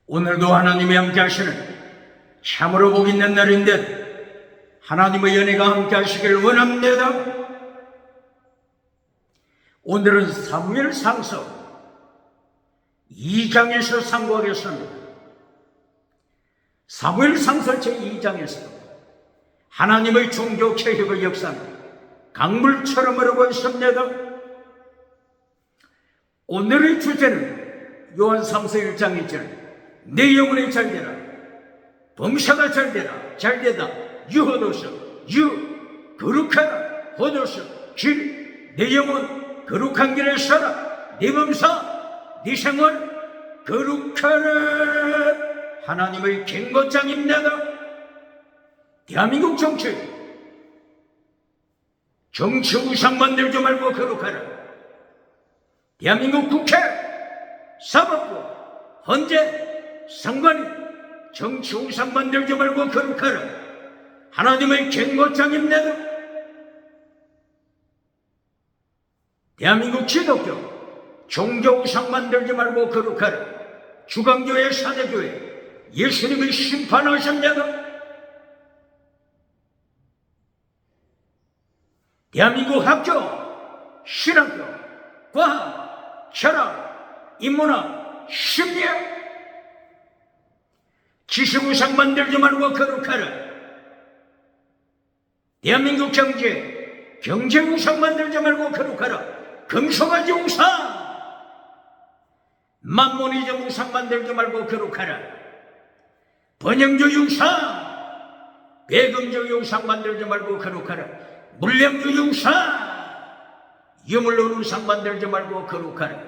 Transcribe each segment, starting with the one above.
오늘도 하나님이 함께 하시는 참으로 복 있는 날인데 하나님의 연혜가 함께 하시길 원합니다. 오늘은 사무엘상서 2장에서 상고하겠습니다. 사무엘상서 제2장에서 하나님의 종교 개혁의 역사는 강물처럼 흐르고 있습니다. 오늘의 주제는 요한상서 1장 1절 내 영혼이 잘되라 범사가 잘되라 잘되다 유호도서 유 거룩하라 호도서 내 영혼 거룩한 길에 서라 내 범사 네 생활 거룩하라. 하나님의 경고장입니다. 대한민국 정치 우상 만들지 말고 거룩하라. 대한민국 국회 사법부 헌재 상관이 정치 우상 만들지 말고 거룩하라. 하나님의 경고장입니다. 대한민국 기독교 종교 우상 만들지 말고 거룩하라. 주광교회 사대교회 예수님이 심판하셨냐고. 대한민국 학교, 신학교, 과학, 철학, 인문학, 심리학 지식 우상 만들지 말고 거룩하라. 대한민국 경제 우상 만들지 말고 거룩하라. 금속가지 우상 만모니즘 우상 만들지 말고 거룩하라. 번영주의 우상 배금주의 우상 만들지 말고 거룩하라. 물량주의 우상 유물론 우상 만들지 말고 거룩하라.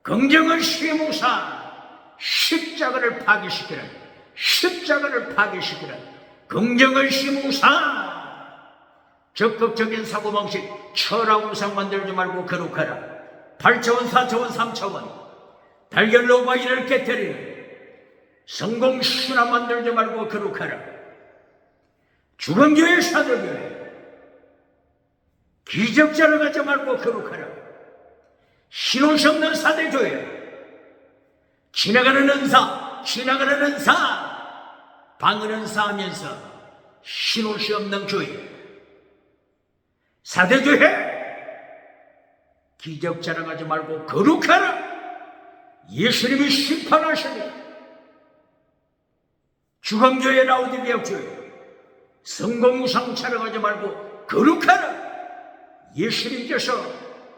긍정의 심 우상 십자가를 파괴시키라. 십자가를 파괴시키라. 긍정의 심 우상 적극적인 사고방식 철학 우상 만들지 말고 거룩하라. 8차원 4차원 3차원 달걀로 바위를 깨뜨리는 성공 신화 만들지 말고 거룩하라. 주권교회 사도교회 기적자를 가지 말고 거룩하라. 신호시 없는 사대교회 지나가는 은사 방은 은사하면서 신호시 없는 교회 사대교회 기적 자랑하지 말고 거룩하라. 예수님이 심판하십니다. 주광교회 라우디게아교회 성공우상 자랑하지 말고 거룩하라. 예수님께서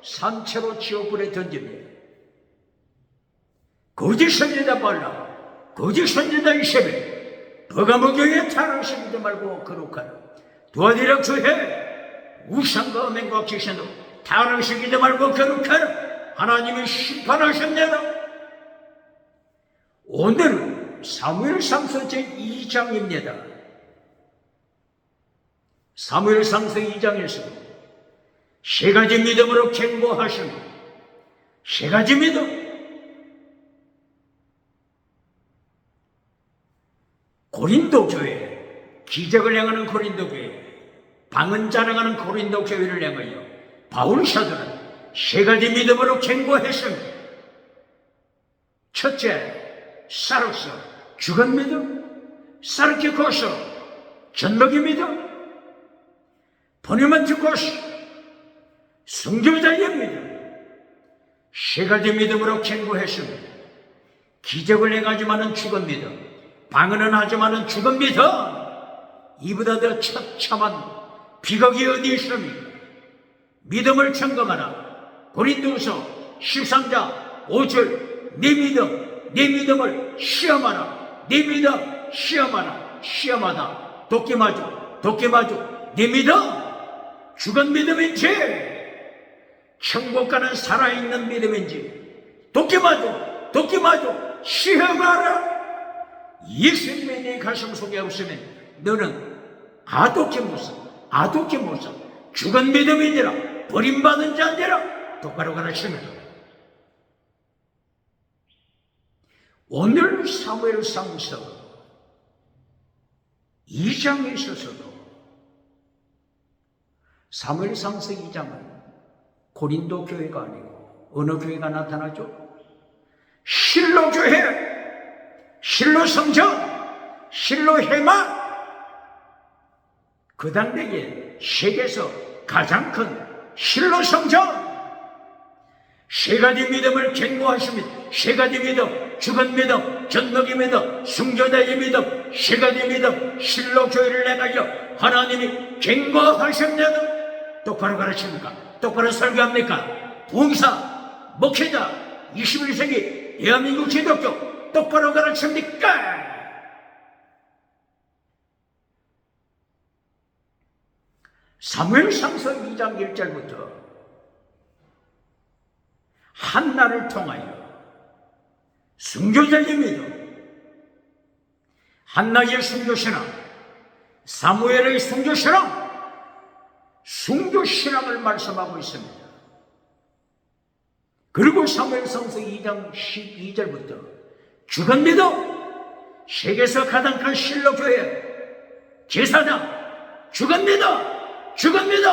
산채로 지옥불에 던집니다. 거짓 선지자 발람 거짓 선지자 이세벨 버가모교회 타락시키지 말고 거룩하라. 두아디락 교회 우상과 음행과 귀신도 타락시키지 말고 거룩하라. 하나님이 심판하셨네요. 오늘은 사무엘상서 제2장입니다. 사무엘상서 2장에서 세 가지 믿음으로 경고하십니다. 세 가지 믿음. 고린도 교회, 기적을 행하는 고린도 교회, 방언 자랑하는 고린도 교회를 향하여 바울 사도는 세 가지 믿음으로 경고했습니다. 첫째, 사르스, 죽은 믿음, 사르키코스, 전먹이 믿음, 보니만티코스, 순교자의 믿음. 세 가지 믿음으로 경고했습니다. 기적을 행하지만은 죽은 믿음, 방언은 하지만은 죽은 믿음. 이보다 더 처참한 비극이 어디 있습니까? 믿음을 점검하라. 고린도후서 13장 5절 내 믿음을 시험하라. 내 믿음 시험하라. 시험하다. 도끼마주 내 믿음 죽은 믿음인지 천국 가는 살아있는 믿음인지 도끼마주 시험하라. 예수님이 내 가슴 속에 없으면 너는 아도끼 못사 죽은 믿음이니라. 버림받은 자니라. 똑바로 가라 치면서 오늘 사무엘상서 2장에 있어서도 사무엘상서 2장은 고린도 교회가 아니고 어느 교회가 나타나죠? 실로 교회, 실로 성전, 실로 회막, 그 당대에 세계에서 가장 큰 실로 성전, 세 가지 믿음을 견고하십니다. 세 가지 믿음, 죽은 믿음, 전먹이 믿음, 순교자의 믿음, 세 가지 믿음, 실로 교회를 내가요 하나님이 견고하십니다. 똑바로 가르칩니까? 똑바로 설교합니까? 봉사, 목회자, 21세기 대한민국 기독교 똑바로 가르칩니까? 사무엘상서 2장 1절부터 한나를 통하여 순교자의 믿음, 한나의 순교신앙, 사무엘의 순교신앙, 순교신앙을 말씀하고 있습니다. 그리고 사무엘상서 2장 12절부터 죽은 믿음, 세계에서 가장 큰 실로교회 제사장, 죽은 믿음, 죽은 믿음,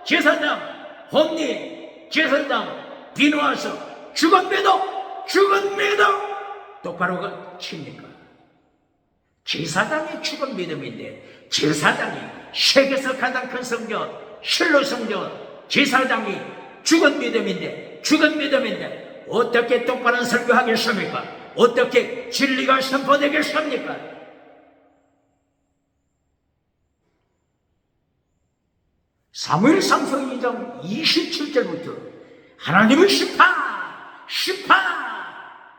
제사장, 혼리, 제사장, 비누아서, 죽은 믿음, 죽은 믿음, 똑바로 칩니까? 제사장이 죽은 믿음인데, 제사장이 세계에서 가장 큰 성전, 실로 성전, 제사장이 죽은 믿음인데, 죽은 믿음인데, 어떻게 똑바른 설교하겠습니까? 어떻게 진리가 선포되겠습니까? 사무엘상서 2장 27절부터 하나님의 심판, 심판,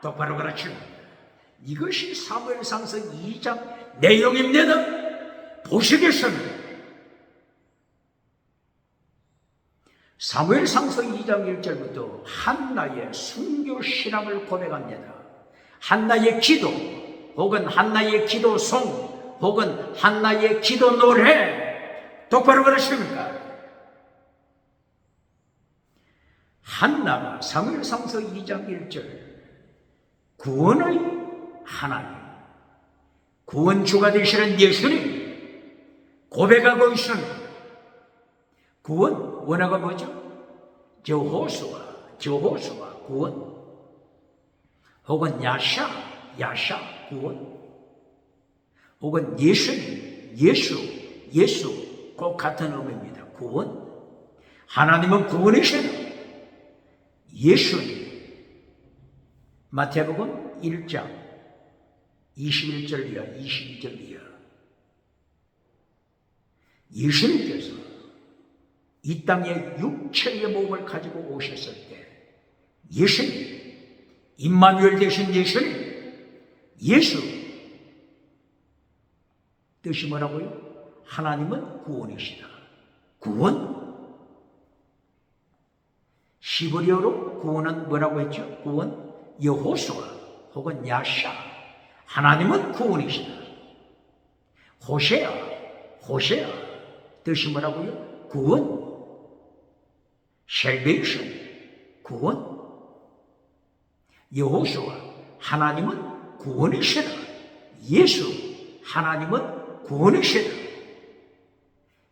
똑바로 가르칩니다. 이것이 사무엘상서 2장 내용입니다. 보시겠습니다. 사무엘상서 2장 1절부터 한나의 순교 신앙을 고백합니다. 한나의 기도, 혹은 한나의 기도송, 혹은 한나의 기도 노래, 똑바로 가르칩니까? 한나가 사무엘상서 2장 1절 구원의 하나님, 구원주가 되시는 예수님 고백하고 있습니다. 구원, 원어가 뭐죠? 저호수아 구원, 혹은 야샤 구원, 혹은 예수님, 예수 꼭 같은 의미입니다. 구원, 하나님은 구원이시다. 예수님, 마태복음 1장 21절 이하 22절 이하, 예수님께서 이 땅에 육체의 몸을 가지고 오셨을 때 예수님, 임마누엘 되신 예수님, 예수 뜻이 뭐라고요? 하나님은 구원이시다. 구원, 시브리어로 구원은 뭐라고 했죠? 구원, 여호수아 혹은 야샤, 하나님은 구원이시다. 호세아 뜻이 뭐라고요? 구원, salvation, 구원. 여호수아, 하나님은 구원이시다. 예수, 하나님은 구원이시다.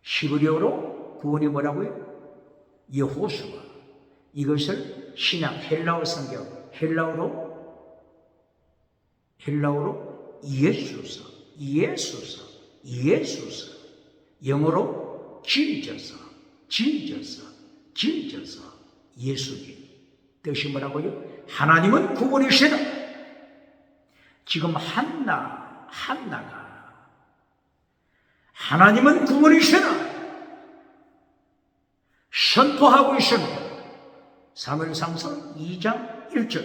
시브리어로 구원이 뭐라고요? 여호수아. 이것을 신약 헬라어 성경, 헬라어로 예수서, 영어로 Jesus, 예수님. 뜻이 뭐라고요? 하나님은 구원이시다. 지금 한나가 하나님은 구원이시다 선포하고 있습니다. 사무엘상서 2장 1절,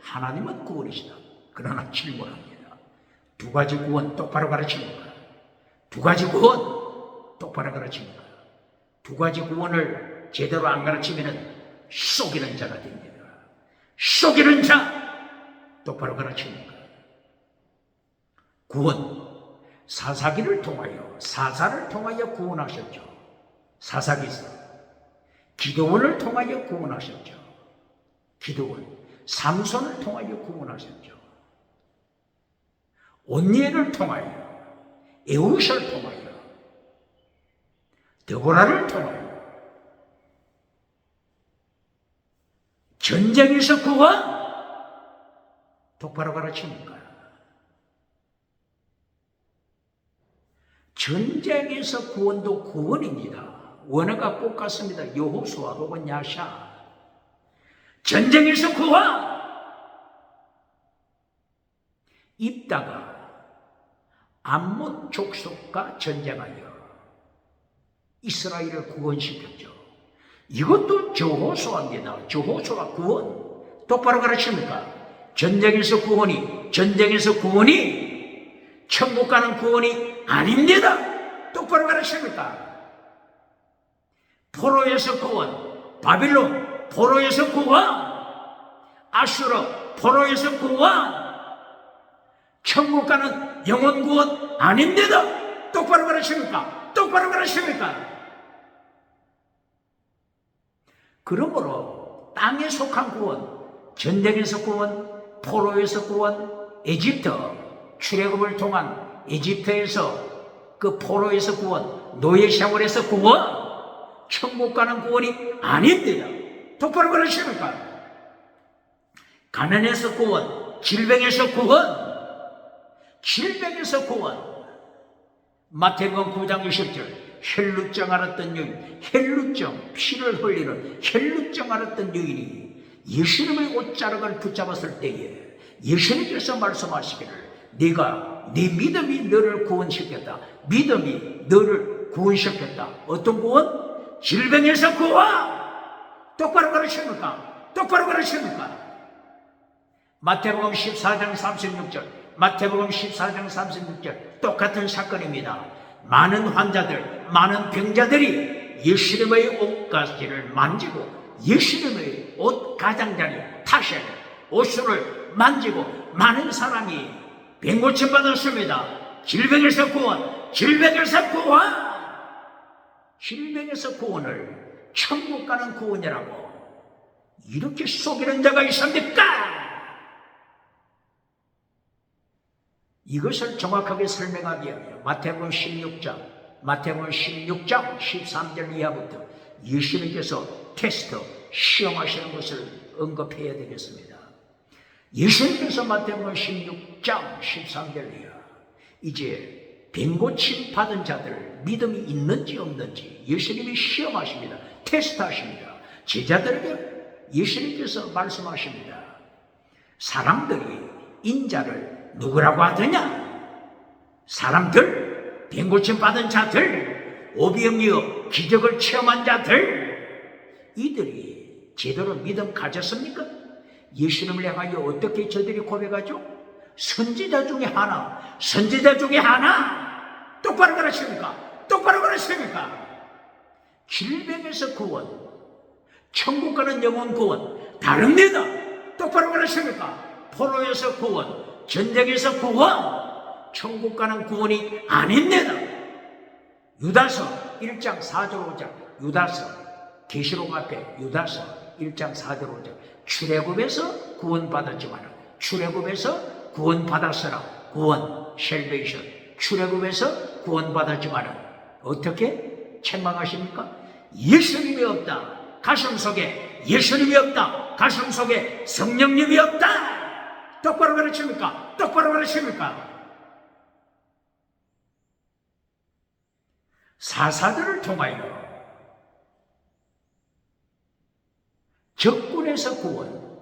하나님은 구원이시다. 그러나 질문합니다. 두 가지 구원 똑바로 가르칩니까? 두 가지 구원 똑바로 가르칩니까? 두 가지 구원을 제대로 안 가르치면 속이는 자가 됩니다. 속이는 자 똑바로 가르칩니까? 구원, 사사기를 통하여, 사사를 통하여 구원하셨죠. 사사기서. 기도원을 통하여 구원하셨죠. 기도원, 삼손을 통하여 구원하셨죠. 온니엘을 통하여, 에우샤를 통하여, 드보라를 통하여, 전쟁에서 구원 똑바로 가르칩니까? 전쟁에서 구원도 구원입니다. 원어가 똑같습니다. 여호수아 혹은 야샤. 전쟁에서 구원. 입다가 암몬 족속과 전쟁하여 이스라엘을 구원시켰죠. 이것도 여호수아입니다. 여호수아 구원. 똑바로 가르칩니까? 전쟁에서 구원이 천국 가는 구원이 아닙니다. 똑바로 가르칩니까? 포로에서 구원, 바빌론 포로에서 구원, 아수르 포로에서 구원, 천국 가는 영원 구원 아닙니다. 똑바로 가르칩니까? 똑바로 가르칩니까? 그러므로 땅에 속한 구원, 전쟁에서 구원, 포로에서 구원, 에집트 출애굽을 통한 에집트에서 그 포로에서 구원, 노예 생활에서 구원, 천국 가는 구원이 아닙니다. 똑바로 가르칩니까? 가난에서 구원, 질병에서 구원, 질병에서 구원. 마태복음 9장 20절 혈루증 앓았던 여인, 혈루증, 피를 흘리는 혈루증 앓았던 여인이 예수님의 옷자락을 붙잡았을 때에 예수님께서 말씀하시기를 네가 네 믿음이 너를 구원시켰다. 믿음이 너를 구원시켰다. 어떤 구원? 질병에서 구원. 똑바로 가르칩니까? 똑바로 가르칩니까? 마태복음 14장 36절 마태복음 14장 36절 똑같은 사건입니다. 많은 환자들, 많은 병자들이 예수님의 옷가지를 만지고 예수님의 옷 가장자리, 타셀, 옷을 만지고 많은 사람이 병고침 받았습니다. 질병에서 구원, 질병에서 구원. 질병에서 구원을 천국 가는 구원이라고 이렇게 속이는 자가 있습니까? 이것을 정확하게 설명하기 위하여 마태복음 16장 13절 이하부터 예수님께서 테스트, 시험하시는 것을 언급해야 되겠습니다. 예수님께서 마태복음 16장 13절 이하 이제 병고침 받은 자들 믿음이 있는지 없는지 예수님이 시험하십니다. 테스트하십니다. 제자들에게 예수님께서 말씀하십니다. 사람들이 인자를 누구라고 하더냐? 사람들, 병고침 받은 자들, 오병이어 기적을 체험한 자들, 이들이 제대로 믿음 가졌습니까? 예수님을 향하여 어떻게 저들이 고백하죠? 선지자 중에 하나, 선지자 중에 하나. 똑바로 가르칩니까? 똑바로 가르칩니까? 질병에서 구원, 천국 가는 영혼 구원 다릅니다. 똑바로 가르칩니까? 포로에서 구원, 전쟁에서 구원, 천국 가는 구원이 아닙니다. 유다서 1장 4절 5절 유다서 계시록 앞에 유다서 1장 4절 5절 출애굽에서 구원받았지만 출애굽에서 구원받았으나 구원, 셀베이션 출애굽에서 구원받았지만 어떻게 책망하십니까? 예수님이 없다. 가슴 속에 예수님이 없다. 가슴 속에 성령님이 없다. 똑바로 가르칩니까? 똑바로 가르칩니까? 사사들을 통하여 적군에서 구원,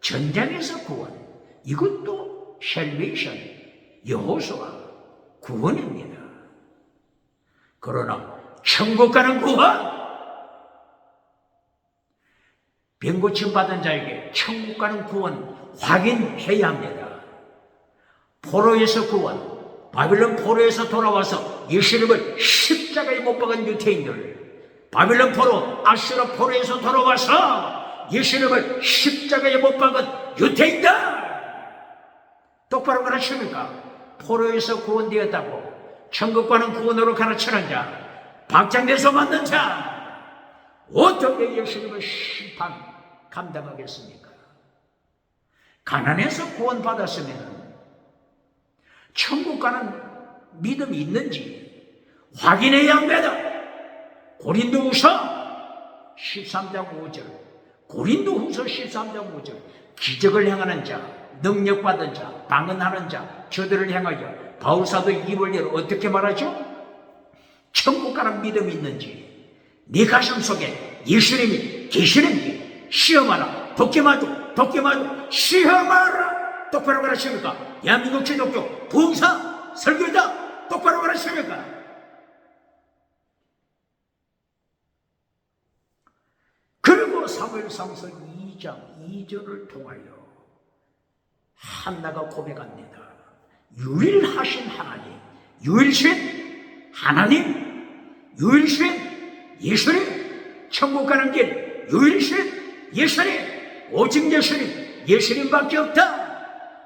전쟁에서 구원, 이것도 셀베이션, 여호수아 구원입니다. 그러나 천국 가는 구원, 병고침 받은 자에게 천국 가는 구원 확인해야 합니다. 포로에서 구원, 바빌론 포로에서 돌아와서 예수님을 십자가에 못 박은 유태인들, 바빌론 포로, 아수르 포로에서 돌아와서 예수님을 십자가에 못 박은 유태인들, 똑바로 가르칩니까? 포로에서 구원되었다고 천국 가는 구원으로 가르치는 자, 박장대소 맞는 자, 어떻게 예수님의 심판 감당하겠습니까? 가난해서 구원받았으면 천국 가는 믿음이 있는지 확인해야 합니다. 고린도후서 13장 5절, 고린도후서 13장 5절 기적을 행하는 자, 능력받은 자, 방언하는 자, 저들을 향하여 바울사도 입을 열어 어떻게 말하죠? 천국 가는 믿음이 있는지, 네 가슴 속에 예수님이 계시는지 시험하라. 도끼마도 시험하라. 똑바로 가르칩니까? 대한민국 기독교 부흥사 설교자 똑바로 가르칩니까? 그리고 사무엘상서 2장 2절을 통하여 한나가 고백합니다. 유일하신 하나님, 유일신 하나님, 유일신 예수님, 천국 가는 길 유일신 예수님, 오직 예수님밖에 없다.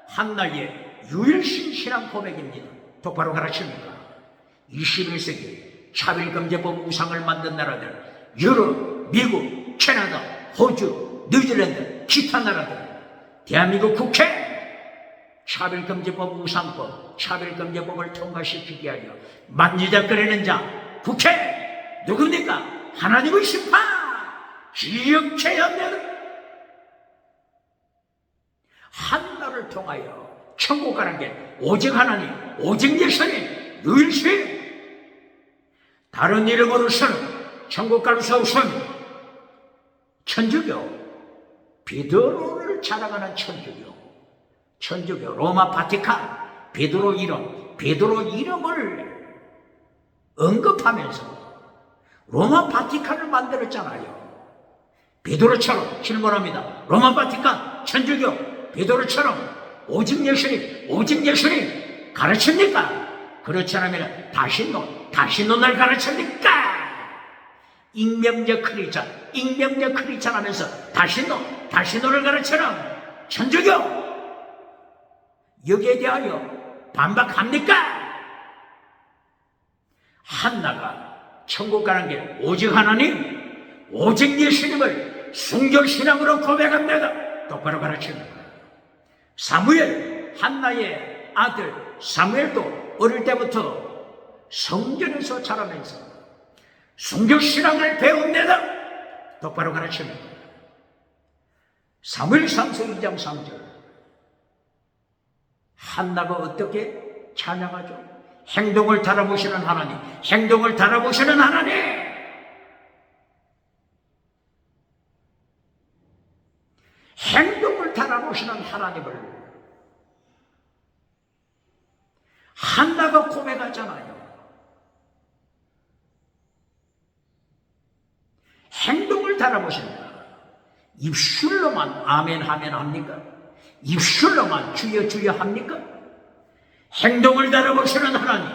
한나의 유일신 신앙 고백입니다. 똑바로 가르칩니까? 21세기 차별금지법 우상을 만든 나라들, 유럽, 미국, 캐나다, 호주, 뉴질랜드, 기타 나라들, 대한민국 국회 차별금지법 우상법, 차별금지법을 통과시키기 위하여 만지작거리는 자, 국회 누굽니까? 하나님의 심판 기억해야 합니다. 한나를 통하여 천국 가는 게 오직 하나님, 오직 예수님, 유일신. 다른 이름으로서는 천국 갈 수 없습니다. 천주교, 베드로를 자랑하는 천주교, 로마 바티칸, 베드로 이름을 언급하면서 로마 바티칸을 만들었잖아요. 베드로처럼 질문합니다. 로마 바티칸, 천주교, 베드로처럼 오직 예수님 가르칩니까? 그렇지 않으면 다시 논을 가르칩니까? 익명적 크리스찬 하면서 다시 논을 가르치는 천주교, 여기에 대하여 반박합니까? 한나가 천국 가는 길 오직 하나님, 오직 예수님을 순교신앙으로 고백합니다. 똑바로 가르칩니다. 사무엘, 한나의 아들 사무엘도 어릴 때부터 성전에서 자라면서 순교신앙을 배웁니다. 똑바로 가르칩니다. 사무엘상서 2장 3절, 한나가 어떻게 찬양하죠? 행동을 달아보시는 하나님, 행동을 달아보시는 하나님. 행동을 달아보시는 하나님을 한나가 고백하잖아요. 행동을 달아보신다. 입술로만 아멘 하면 합니까? 입술로만 주여 주여 합니까? 행동을 달아보시는 하나님,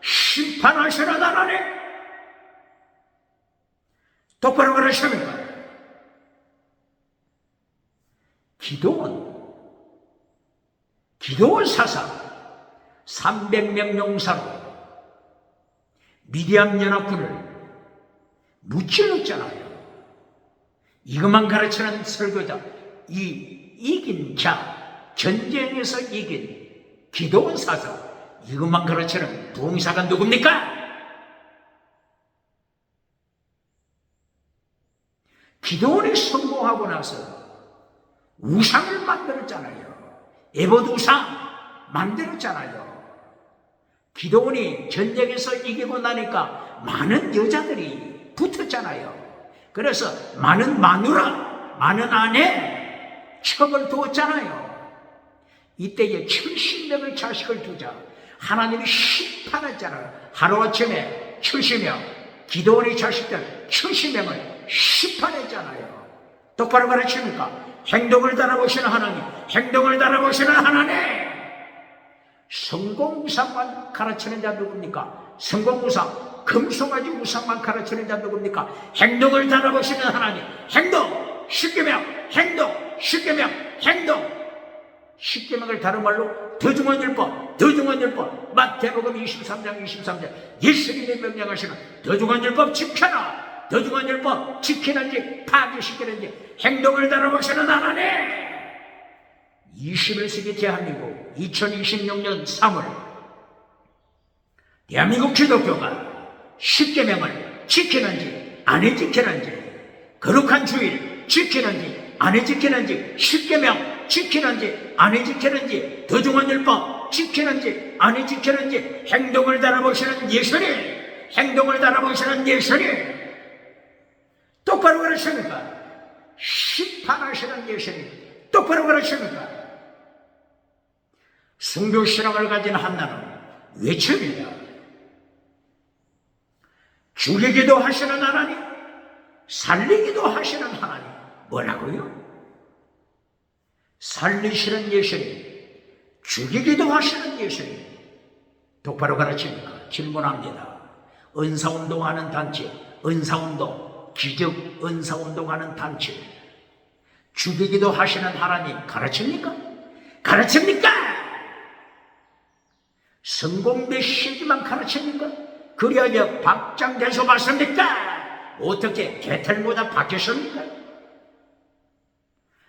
심판하시는 하나님, 똑바로 그러십니까? 기도원 사사 300명 용사로 미디안 연합군을 무찔렀잖아요. 이것만 가르치는 설교자, 이긴 자, 전쟁에서 이긴 기도원 사사, 이것만 가르치는 부흥사가 누굽니까? 기도원이 성공하고 나서 우상을 만들었잖아요. 에봇 우상 만들었잖아요. 기도원이 전쟁에서 이기고 나니까 많은 여자들이 붙었잖아요. 그래서 많은 마누라, 많은 아내 척을 두었잖아요. 이때에 70명의 자식을 두자 하나님이 심판했잖아요. 하루아침에 70명, 기도원의 자식들 70명을 심판했잖아요. 똑바로 가르칩니까? 행동을 달아보시는 하나님, 행동을 달아보시는 하나님. 성공우상만 가르치는 자 누굽니까? 성공우상, 금송아지 우상만 가르치는 자 누굽니까? 행동을 달아보시는 하나님, 행동, 10계명, 행동, 10계명, 행동. 10계명을 다른 말로 더중한율법, 마태복음 23장 23절, 예수님이 명령하시는 더중한율법 지켜라. 더중한율법 지키는지 파괴시키는지 행동을 달아보시는 하나님. 21세기 대한민국 2026년 3월 대한민국 기독교가 10계명을 지키는지 안 지키는지, 거룩한 주일 지키는지 안 지키는지, 10계명 지키는지 안 지키는지, 더중한율법 지키는지 안 지키는지 행동을 달아보시는 예수님, 행동을 달아보시는 예수님, 똑바로 가르칩니까? 심판하시는 예수님, 똑바로 가르칩니까? 순교신앙을 가진 한나는 외칩니다. 죽이기도 하시는 하나님, 살리기도 하시는 하나님. 뭐라고요? 살리시는 예수님, 죽이기도 하시는 예수님, 똑바로 가르칩니까? 질문합니다. 은사운동하는 단체, 은사운동, 기적 은사운동하는 단체, 죽이기도 하시는 하나님 가르칩니까? 가르칩니까? 성공 메시지만 가르칩니까? 그래야 박장대소 맞습니까? 어떻게 개털보다 바뀌었습니까?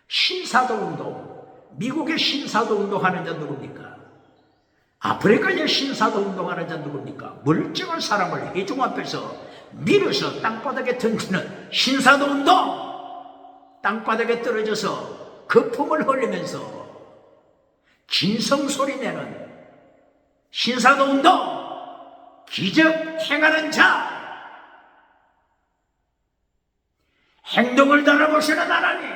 신사도운동, 미국의 신사도운동 하는 자 누굽니까? 아프리카의 신사도운동 하는 자 누굽니까? 멀쩡한 사람을 회중 앞에서 밀어서 땅바닥에 던지는 신사도운동, 땅바닥에 떨어져서 거품을 흘리면서 진성소리 내는 신사도운동, 기적 행하는 자, 행동을 달아보시는 하나님,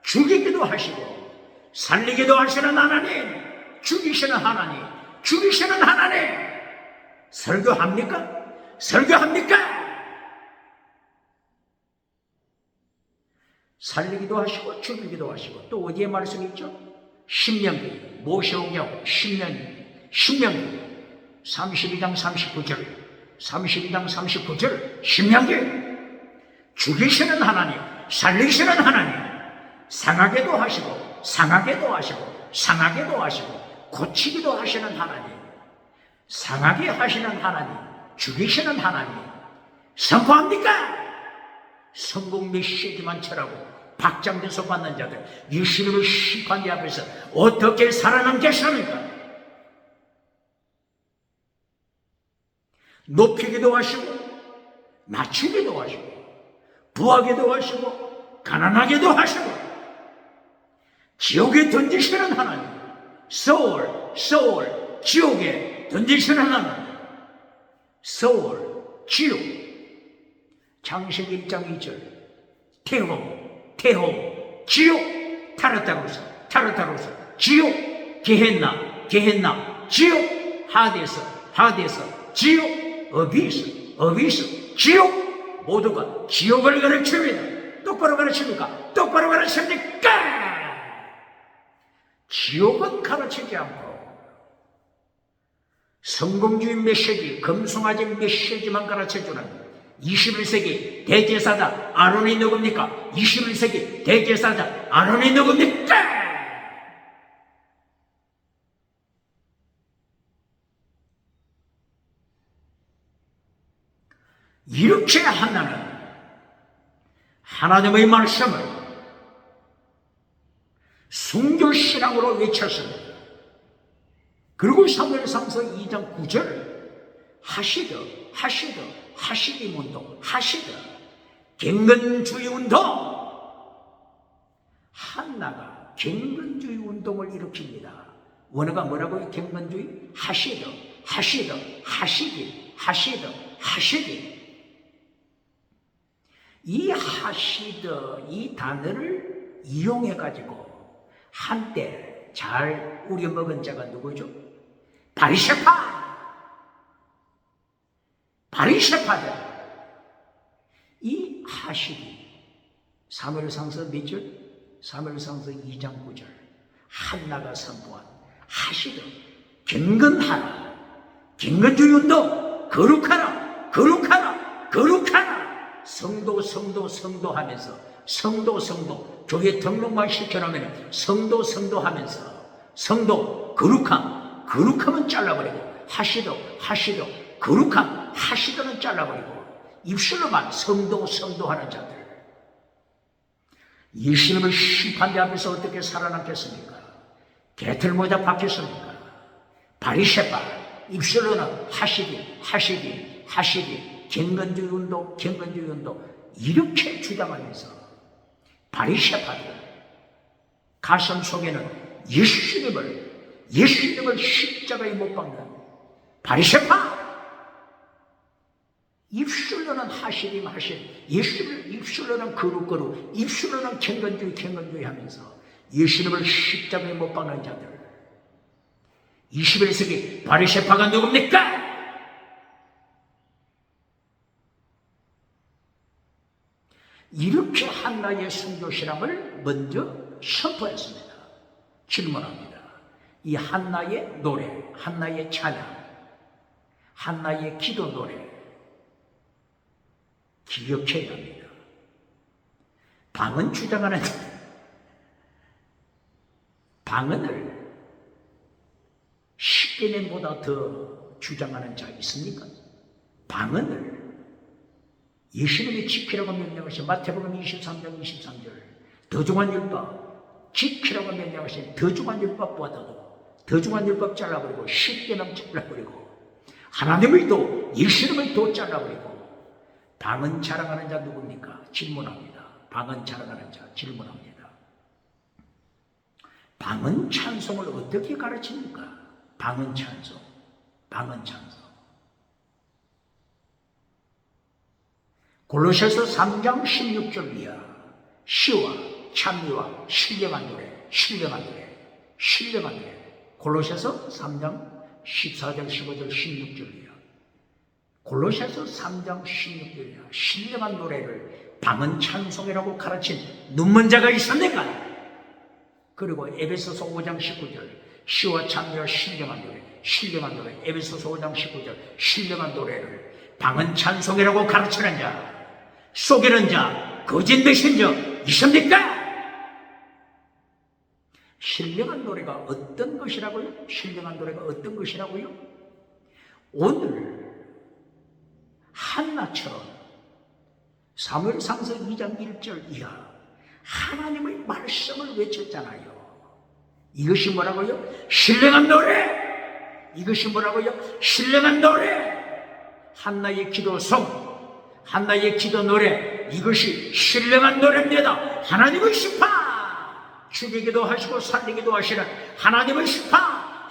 죽이기도 하시고 살리기도 하시는 하나님, 죽이시는 하나님, 죽이시는 하나님, 설교합니까? 설교합니까? 살리기도 하시고 죽이기도 하시고. 또 어디에 말씀이 있죠? 신명기, 모세오경 신명기 32장 39절, 32장 39절 신명기. 죽이시는 하나님, 살리시는 하나님, 상하게도 하시고 상하게도 하시고 상하게도 하시고 고치기도 하시는 하나님, 상하게 하시는 하나님, 죽이시는 하나님, 선포합니까? 성공 메시지만 쳐라고 박장대소 받는 자들, 예수님의 심판대 앞에서 어떻게 살아남겠습니까? 높이기도 하시고 낮추기도 하시고 부하게도 하시고 가난하게도 하시고 지옥에 던지시는 하나님, 소울 지옥에 던지시는 하나님, 소울 지옥. 창세기 1장 2절 태호 지옥, 타르타로스 지옥, 게헨나 지옥, 하데스 지옥, 어비스 지옥. 모두가 지옥을 가르칩니다. 똑바로 가르칩니까? 똑바로 가르칩니까? 지옥은 가르치지 않고 성공주의 메시지, 금송아지 메시지만 가르쳐주는 21세기 대제사장 아론이 누굽니까? 21세기 대제사장 아론이 누굽니까? 이렇게 한나는 하나님의 말씀을 순교신앙으로 외쳤습니다. 그리고 사무엘상서 2장 9절 하시드 운동, 갱근주의 운동. 한나가 갱근주의 운동을 일으킵니다. 원어가 뭐라고요? 갱근주의? 하시드. 이 하시드, 이 단어를 이용해가지고 한때 잘 우려먹은 자가 누구죠? 바리새파들. 이 하시디, 사무엘상서 몇 절? 사무엘상서 2장 9절. 한나가 선포한 하시드, 경건하라, 경건주의 운동, 거룩하라. 성도 하면서, 교회 등록만 시켜놓으면 성도 하면서, 거룩함은 잘라버리고, 하시도, 거룩함, 하시도는 잘라버리고, 입술로만 성도 하는 자들. 예수님의 심판대 앞에서 어떻게 살아남겠습니까? 개털모자 박혔습니까? 바리새파, 입술로는 하시디, 경건주의 운동, 이렇게 주장하면서 바리새파들, 가슴 속에는 예수님을 십자가에 못 박는 바리새파, 입술로는 하시림 입술로는 거룩 입술로는 경건주의 하면서 예수님을 십자가에 못 박는 자들, 21세기 바리새파가 누굽니까? 이렇게 한나의 순교신앙을 먼저 선포했습니다. 질문합니다. 이 한나의 노래, 한나의 찬양, 한나의 기도 노래 기억해야 합니다. 방언 주장하는 방언을 10개년보다 더 주장하는 자 있습니까? 방언을 예수님이 지키라고 명령하신 마태복음 23장 23절 더 중한 율법 지키라고 명령하신 더 중한 율법보다도 더 중한 율법 잘라버리고 10개는 잘라버리고 하나님의 도 예수님의 도 잘라버리고 방언 자랑하는 자 누굽니까? 질문합니다. 방언 자랑하는 자 질문합니다. 방언 찬송을 어떻게 가르칩니까? 방언 찬송 골로새서 3장 16절 이하 시와 찬미와 신령한 노래 골로새서 3장 14절 15절 16절 이하 골로새서 3장 16절 이하 신령한 노래를 방언 찬송이라고 가르친 눈먼자가 있습니까? 그리고 에베소서 5장 19절 시와 찬미와 신령한 노래 에베소서 5장 19절 신령한 노래를 방언 찬송이라고 가르치는 자 속이는 자, 거짓 메신저 있습니까? 신령한 노래가 어떤 것이라고요? 오늘 한나처럼 사무엘상서 2장 1절 이하 하나님의 말씀을 외쳤잖아요. 이것이 뭐라고요? 신령한 노래! 한나의 기도송 한나의 기도 노래 이것이 신령한 노래입니다. 하나님의 심판 죽이기도 하시고 살리기도 하시는 하나님의 심판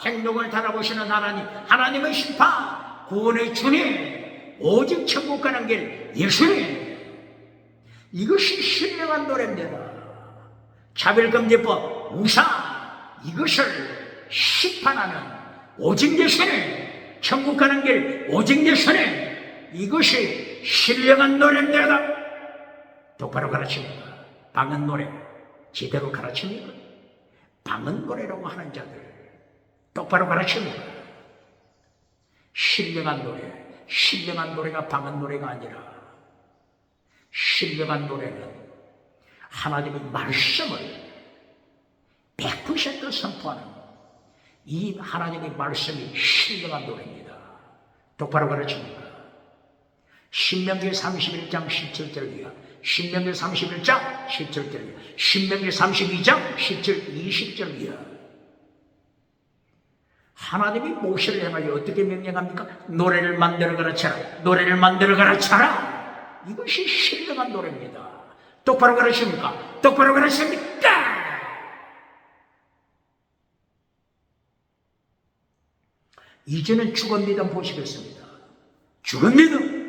행동을 달아보시는 하나님의 심판 구원의 주님 오직 천국 가는 길 예수님 이것이 신령한 노래입니다. 차별금지법 우상 이것을 심판하는 오직 예수님 천국 가는 길 오직 예수님 이것이 신령한 노래입니다. 똑바로 가르칩니까? 방언 노래 제대로 가르칩니까? 방언 노래라고 하는 자들 똑바로 가르칩니까? 신령한 노래가 방언 노래가 아니라 신령한 노래는 하나님의 말씀을 100% 선포하는 이 하나님의 말씀이 신령한 노래입니다. 똑바로 가르칩니까? 신명기 31장 17절 이하 신명기 31장 17절 이하 신명기 32장 17, 20절 이하 하나님이 모세를 향하여 어떻게 명령합니까? 노래를 만들어 가르쳐라. 이것이 신령한 노래입니다. 똑바로 가르칩니까? 이제는 죽은 믿음 보시겠습니다. 죽은 믿음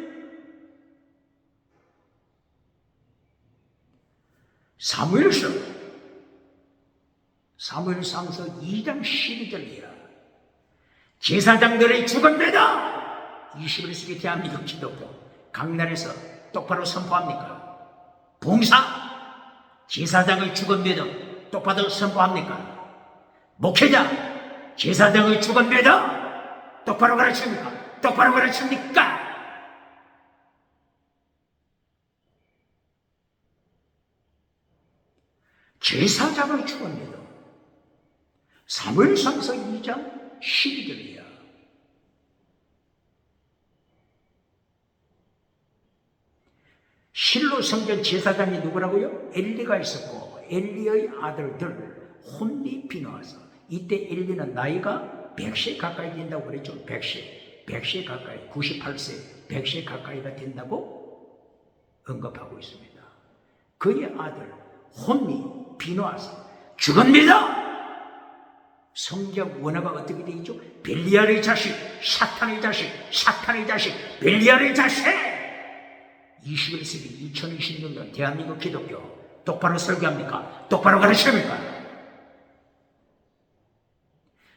사무엘상서 2장 12절 이하 제사장들의 죽은 믿음 21세기 대한민국 기독교 강단에서 똑바로 선포합니까? 봉사 제사장의 죽은 믿음 똑바로 선포합니까? 목회자 제사장의 죽은 믿음 똑바로 가르칩니까? 제사장의 죽은 믿음 사무엘상서 2장 12절이야. 실로 성전 제사장이 누구라고요? 엘리가 있었고 엘리의 아들들 혼리 비누아사 이때 엘리는 나이가 100세 가까이 된다고 그랬죠. 100세 가까이 98세 100세 가까이가 된다고 언급하고 있습니다. 그의 아들 혼리 비누아사 죽은 믿음 성경 원어가 어떻게 되어 있죠? 벨리알의 자식, 사탄의 자식, 벨리알의 자식 21세기 2026년 대한민국 기독교 똑바로 설교합니까? 똑바로 가르칩니까?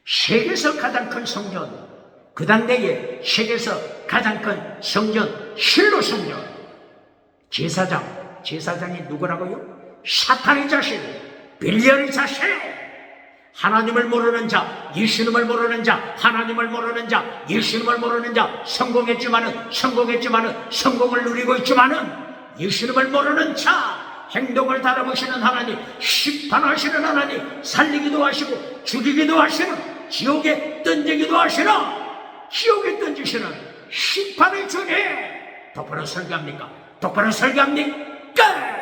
세계에서 가장 큰 성전, 그 당대에 세계에서 가장 큰 성전, 실로 성전. 제사장이 누구라고요? 사탄의 자식, 빌리알의 자식. 하나님을 모르는 자, 예수님을 모르는 자, 하나님을 모르는 자, 예수님을 모르는 자, 성공을 누리고 있지만은 예수님을 모르는 자, 행동을 달아보시는 하나님, 심판하시는 하나님, 살리기도 하시고 죽이기도 하시는, 지옥에 던지기도 하시는, 지옥에 던지시는 심판의 주님, 똑바로 설교합니까? 똑바로 설교합니까?